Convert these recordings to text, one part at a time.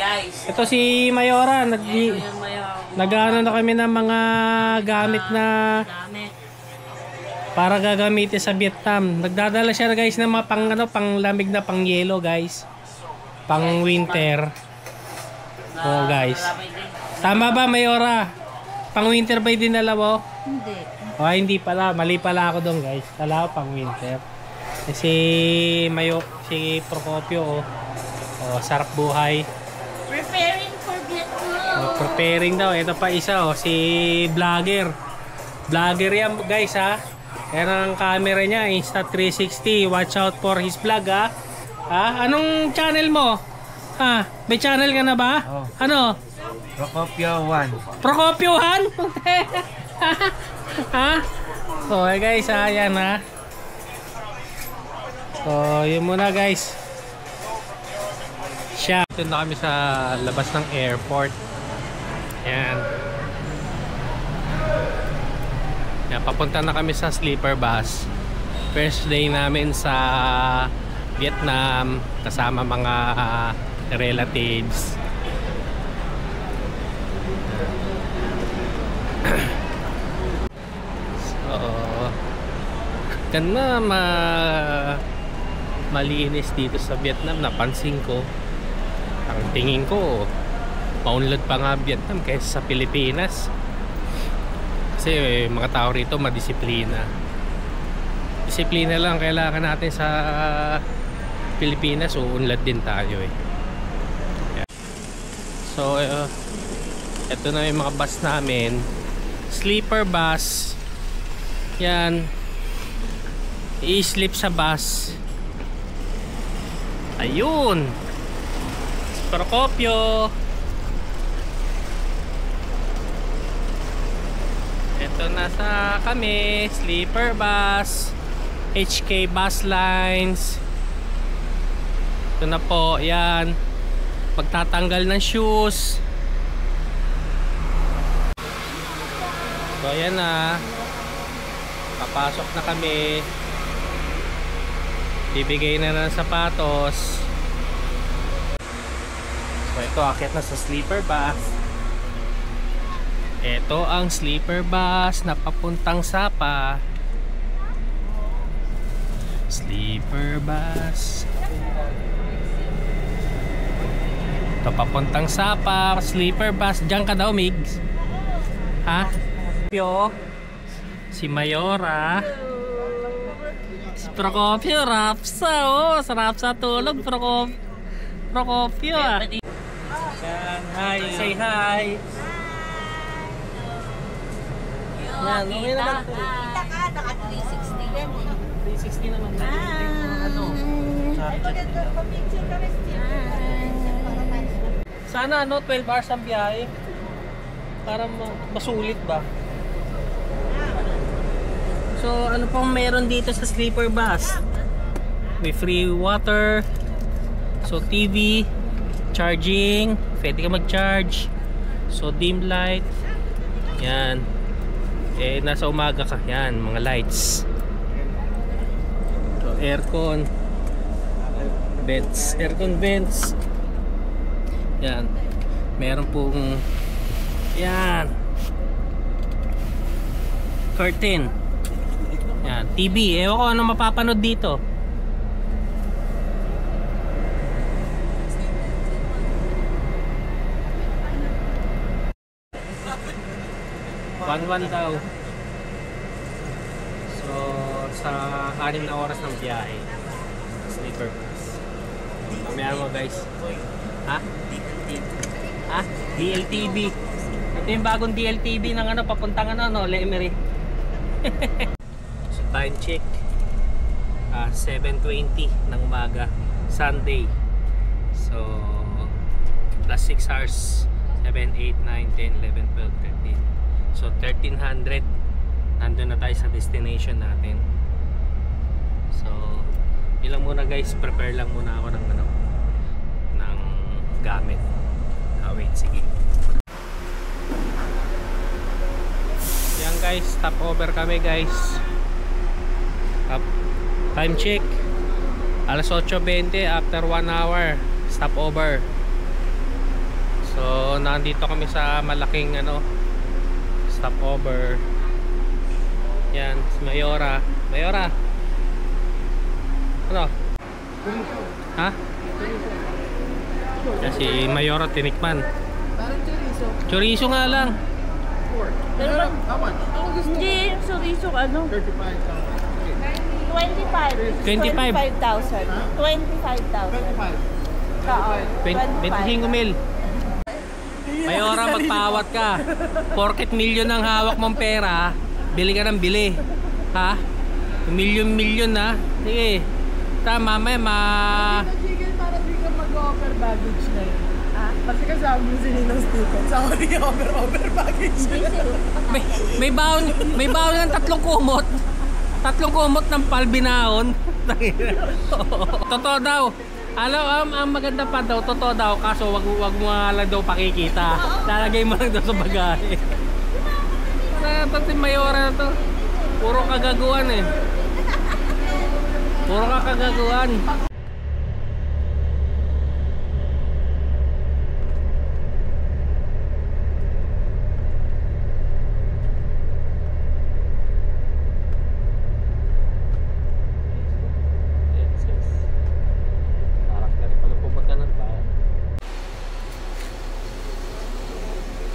guys. Ito si Mayora, nag-ano na kami ng mga gamit na para gagamitin sa Vietnam. Nagdadala siya guys ng mga pang lamig na pang yelo guys. Pang winter. Oh guys. Tama ba Mayora? Pang winter ba yung dinala mo? Hindi. Oh, hindi pala. Mali pala ako doon guys. Kala ko pang winter. Si Procopio sarap buhay. Preparing for Vietnam. Preparing daw. Ito pa isa si vlogger. Vlogger yan guys ha. Yan ang camera niya, Insta360. Watch out for his vlog ha. Anong channel mo? May channel ka na ba? Oh. Ano? Procopio 1. Procopio 1? So guys yan ha. So yun muna guys. Ito na kami sa labas ng airport. Ayan. Ayan, papunta na kami sa sleeper bus. First day namin sa Vietnam kasama mga relatives. So ganda malinis dito sa Vietnam, napansin ko. Ang tingin ko maunlad pa nga Vietnam kaysa sa Pilipinas kasi mga tao rito madisiplina. Disiplina lang kailangan natin sa Pilipinas, uunlad din tayo yeah. So ito na yung mga bus namin, sleeper bus yan. I-sleep sa bus. Ayun Procopio. Ito na sa kami, sleeper bus, HK Bus Lines. Ito na po, yan. Magtatanggal ng shoes. So ayan na. Papasok na kami. Bibigay na ng sapatos. So ito, akit na sa sleeper bus. Ito ang sleeper bus na papuntang Sapa. Sleeper bus. Ito papuntang Sapa, sleeper bus. Diyan ka daw, Migs. Si Mayora. Si Procopio, Rapsa. Sarap sa tulog, Procopio Hi, say hi. Yan, okay naman ito. Kita ka, naka 360 yan eh. 360 naman. Sana 12 hours ang biyahe. Para masulit ba? So ano pong meron dito sa sleeper bus? May free water. So TV, charging, pwede ka mag-charge. So dim light. Yan. Nasa umaga ka. Yan, mga lights. So aircon. Vents, aircon vents. Yan. Meron pong yan. Curtain. Yan, TV. Ewan ko ano mapapanood dito. One daw. So sa 6 na oras ng biyahe. Sleeper bus. Mamaya mo guys. DLTV. Ito yung bagong DLTV ng papuntang Lemery. So time check 7:20 ng umaga, Sunday. So plus 6 hours, 7, 8, 9, 10, 11, 12, 13. So 1300 nandun na tayo sa destination natin. So ilang muna guys, prepare lang muna ako ng ng gamit. Wait, sige. Yan guys, stop over kami guys. Time check alas 8:20, after 1 hour stop over. nandito kami sa malaking ano, stopover. Yan, si Mayora. Mayora. Ano? Ha? Yan si Mayora tinikman. Parang chorizo. Chorizo nga lang. Pero ba, How much? hindi yung chorizo ano? 35,000. 25. 25. 25,000. 25,000. Oo. 25 mil. Mayora, magpawat ka. Porket milyon ang hawak mong pera, bili ka ng bili. Ha? Milyon ha? Sige. Tama, Chicken, para di ka mag-offer baggage na yun. Kasi kasama mo si Ninong Stephen. Sa ako di ka over baggage na yun. may baon ng 3 kumot. 3 kumot ng palbinaon. Totoo daw. Alam, ang maganda pa daw, totoo daw, kaso wag mo lang daw pakikita. Lalagay mo lang daw sa bagahe. Ito si Mayora na to. Puro kagaguan eh. Puro kagaguan.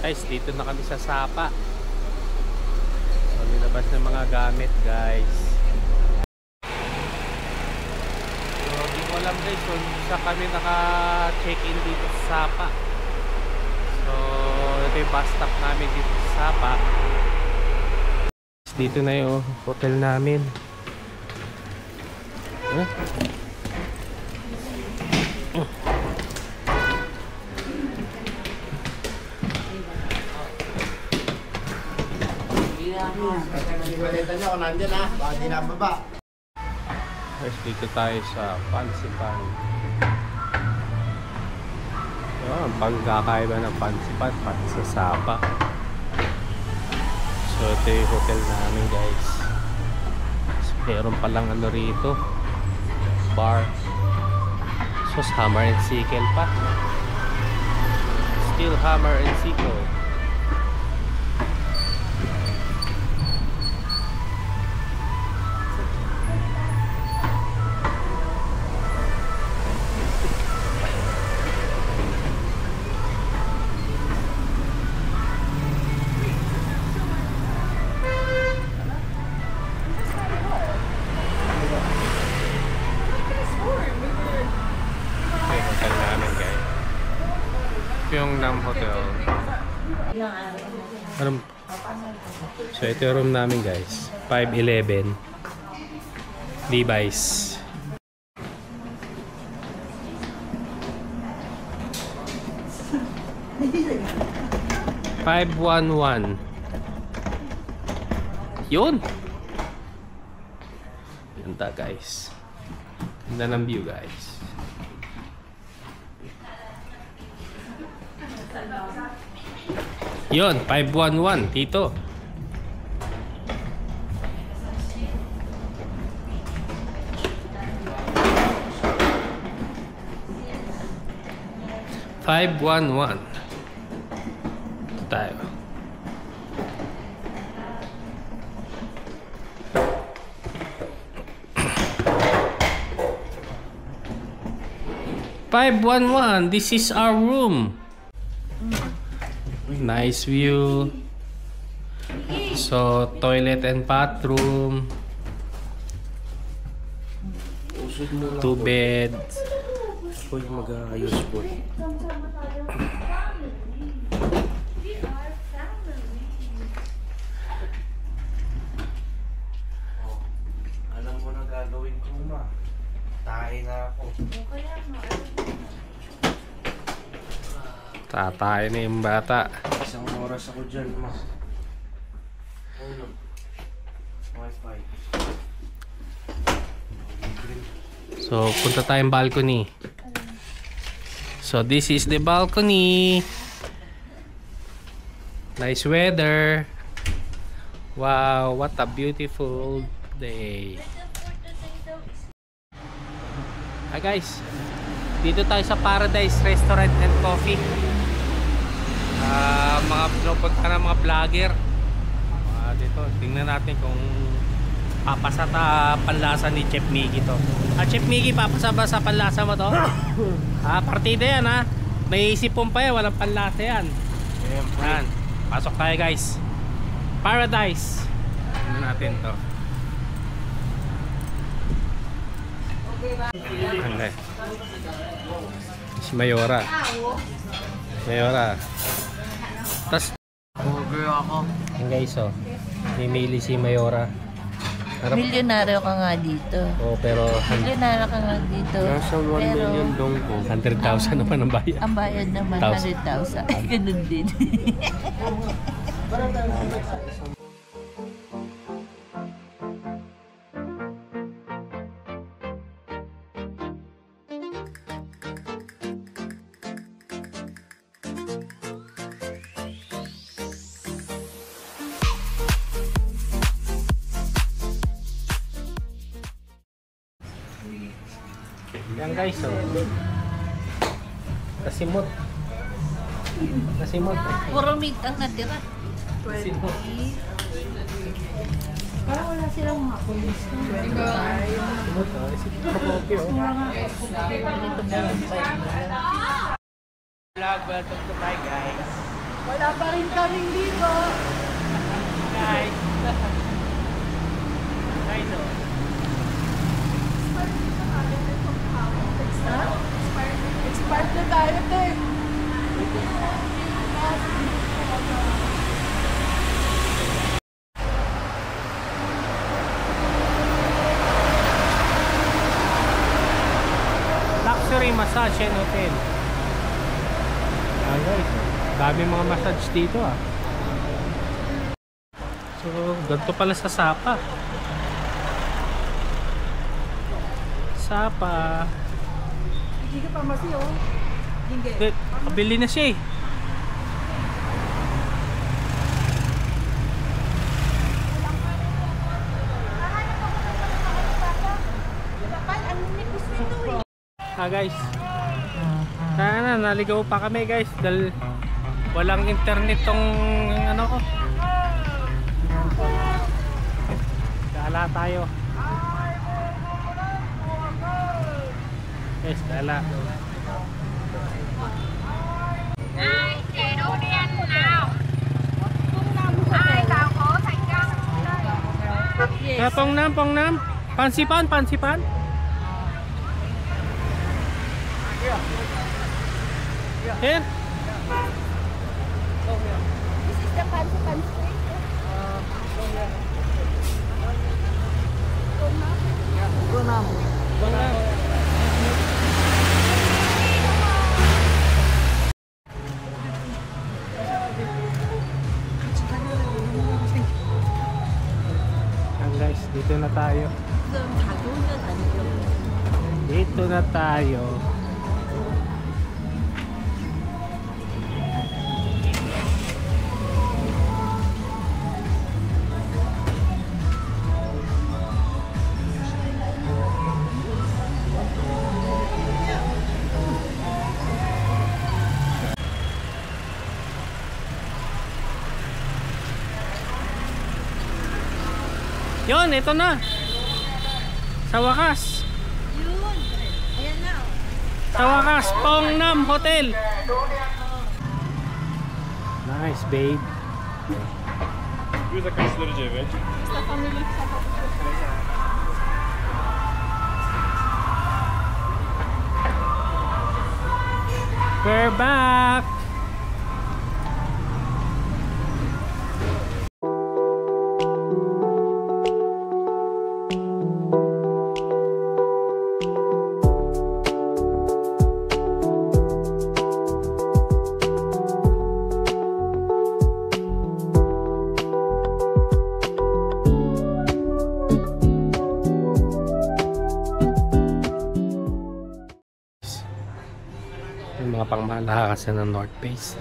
Guys, dito na kami sa Sapa. So, nilabas ng mga gamit, guys. So, di ko alam guys kung saan kami naka-check-in dito sa Sapa. So, ito yung bus stop namin dito sa Sapa. Dito na yung hotel namin. Huh? Iwalita niyo kung nandyan ha. Baka di nababa. Guys, dito tayo sa Pansipan. So, ang pagkakaiba ng Pansipan pati sa Sapa. So, ito yung hotel namin guys. So, meron palang ano rito, bar. So, Hammer and Sickle pa. Still Hammer and Sickle. Yung Nam Hotel. So ito yung room namin guys. 511 Levi's. $511. Yun. Ganda guys. Ganda ng view guys. Yun, 511 dito. $511. Ito tayo. $511. This is our room. Nice view. So, toilet and bathroom. 2 beds. Ako yung mag-aayos po. Alam mo na gagawin ko ma. Tae na ako. Tatay na yung bata. Isang oras ako dyan ma. Wi-Fi. So, punta tayong balcony. So, this is the balcony. Nice weather. Wow, what a beautiful day. Hi guys. Dito tayo sa Paradise Restaurant and Coffee. mga pinupunta ng mga vlogger. Dito, tingnan natin kung papasa ta panlasa ni Chef Mickey to. Chef Mickey, papasa ba sa panlasa mo to? Partida yan ha. May sipon pa yan, walang panlasa yan. Yan. Pasok tayo guys. Paradise. Tingnan natin to. Okay. Si Mayora. Tas Okay ako. yan guys, oh. Mimili si Mayora. Milyonaryo ka nga dito. Oh, pero Milyonaryo ka nga dito. Nasa 1 million dong ko. 100,000 naman ang bayad. Ang bayad naman, 100,000. Ay, ganun din. Yan guys, oh. Nasimot. Puro meat ang natira. Nasimot. Parang wala silang mga pulis. Nasimot, oh. Okay, oh. Vlog, welcome to my guys. Wala pa rin kaming dito. Guys. Guys, oh. Expired na tayo, te. Luxury Massage and Hotel. Guys, dami mga massage dito ah. So, ganito pala sa Sapa. Hindi ka pa masi, oh. Hindi. Kabili na siya eh. Guys, sana naligaw pa kami guys dahil walang internet tong ano ko. Gala tayo guys, gala. Ai chị đu đen nào. Ai vào khổ thành công. Pong nam, pansipan. Here. This is the Pansipan Street. Guys, dito na tayo. Dito na tayo. Yun, ito na. Sa wakas. Yun. Ayan na. Sa wakas, Pongnam Hotel. Nice, babe. We're back. Yung mga pangmalakasan ng North Face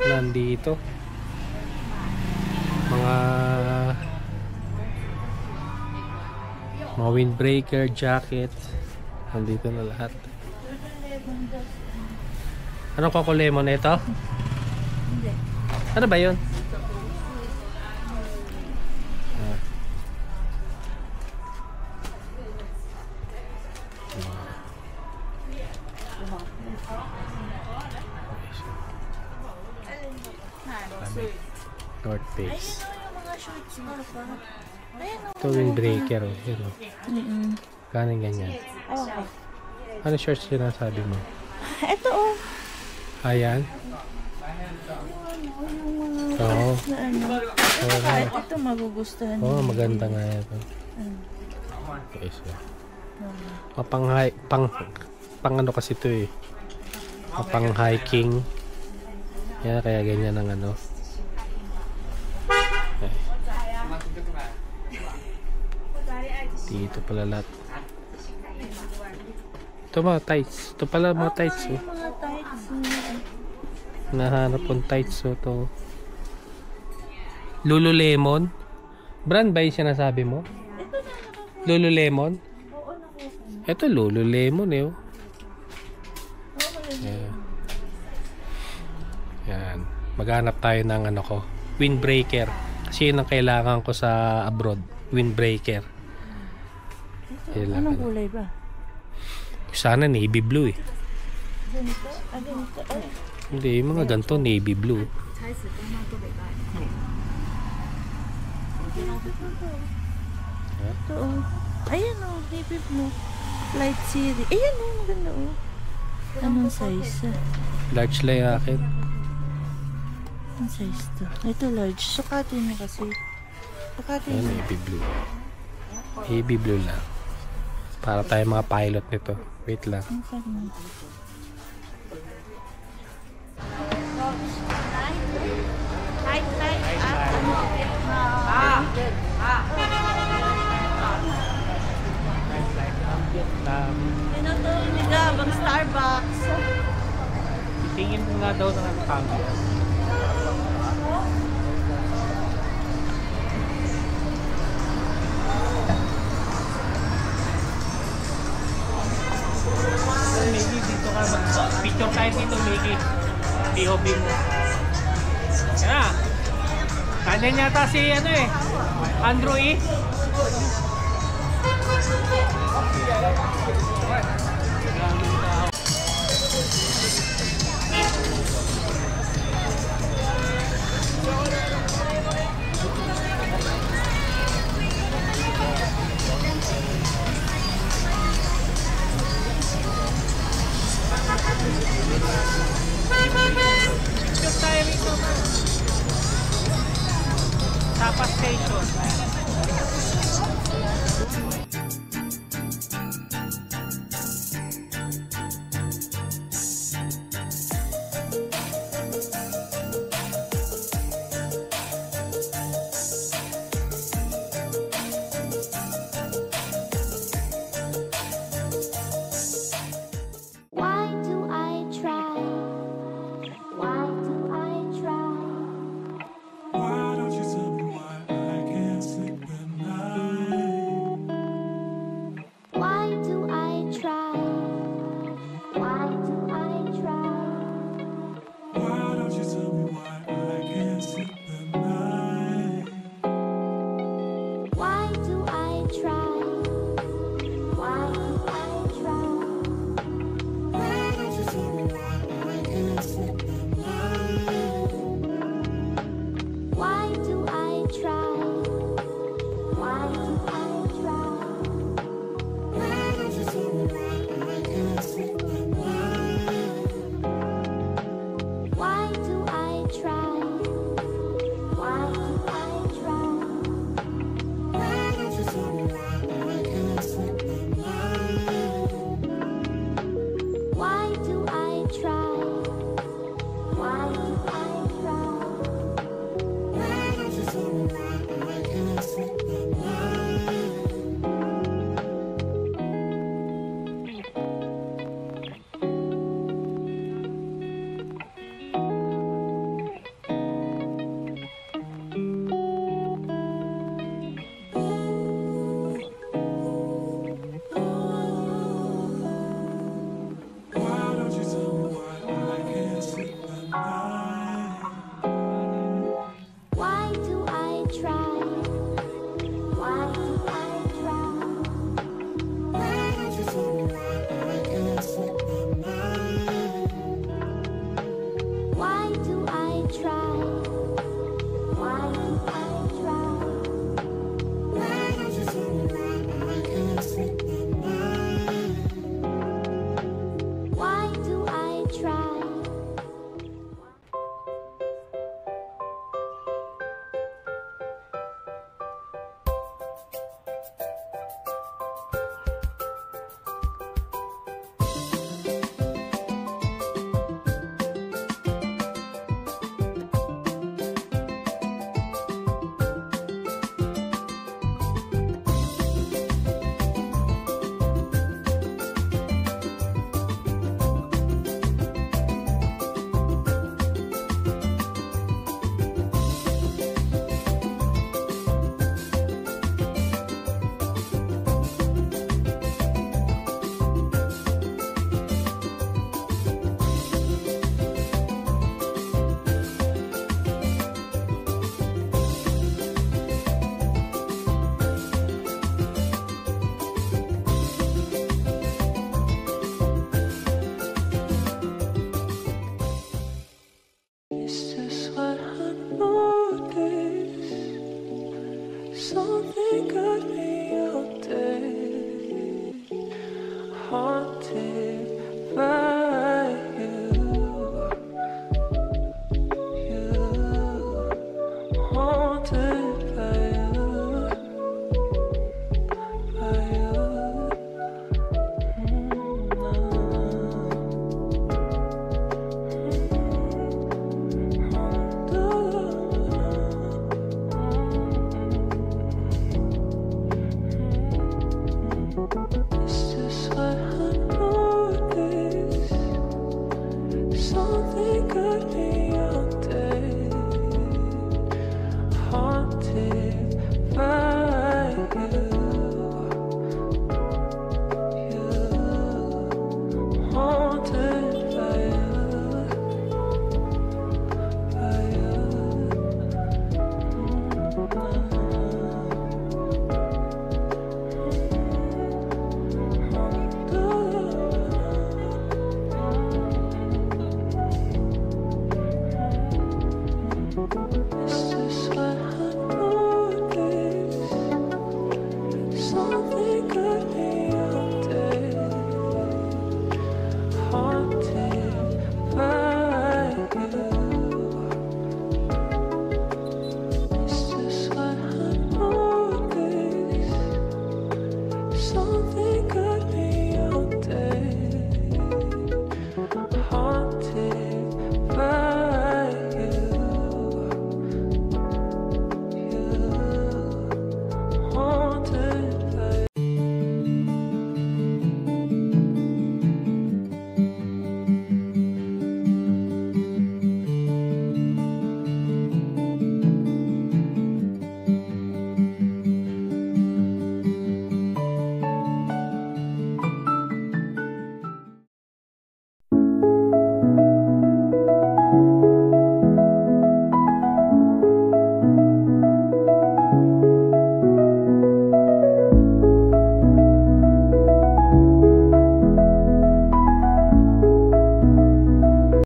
nandito, mga windbreaker, jacket, nandito na lahat. Anong Coco Lemon ito? Ano ba yun? North Face. Yung mga shorts mo pa. Ayan o. Ito windbreaker. Oh. Yun, oh. Kanin ganyan. Okay. Ano shorts yun ang sabi mo? Ito o. Ayan. Oo. Na ano. Kahit ito magugustuhan. Oo, maganda nga ito. Okay, so. Pang ano kasi ito eh. Pang hiking. Yan, kaya ganyan ang ano. Okay. Dito pala lahat. Ito mga tights. Ito pala mga tights. Oh. Mga tights. Nahanap kong tights. So, ito. Lululemon. Brand ba yung sinasabi mo? Lululemon? Ito Lululemon eh. Oh. Yan. Yan. Maghanap tayo ng ano ko. Windbreaker. Kasi yun ang kailangan ko sa abroad. Windbreaker. Anong kulay ba? Sana navy blue eh. Ganito? Ganito. Ay. Hindi, yung mga ganito navy blue. Ito o. Ayan o. Navy blue. Light series. Ayan o. Maganda o. Anong size? Large lang yung akin. Anong size to? Ito large. Sukatin mo kasi. Sukatin Ayan, mo. navy blue. Navy blue lang. Para tayo mga pilot nito. Wait lang. Ang sarap. Ano to? Ligabang Starbucks. Tingin mo nga daw ng camera. Maybe dito ka picture tayo dito, Mickey. POV mo. Yan na. Kanyan yata si ano eh. Andrew E. Picture tayo rito. Tapa Station.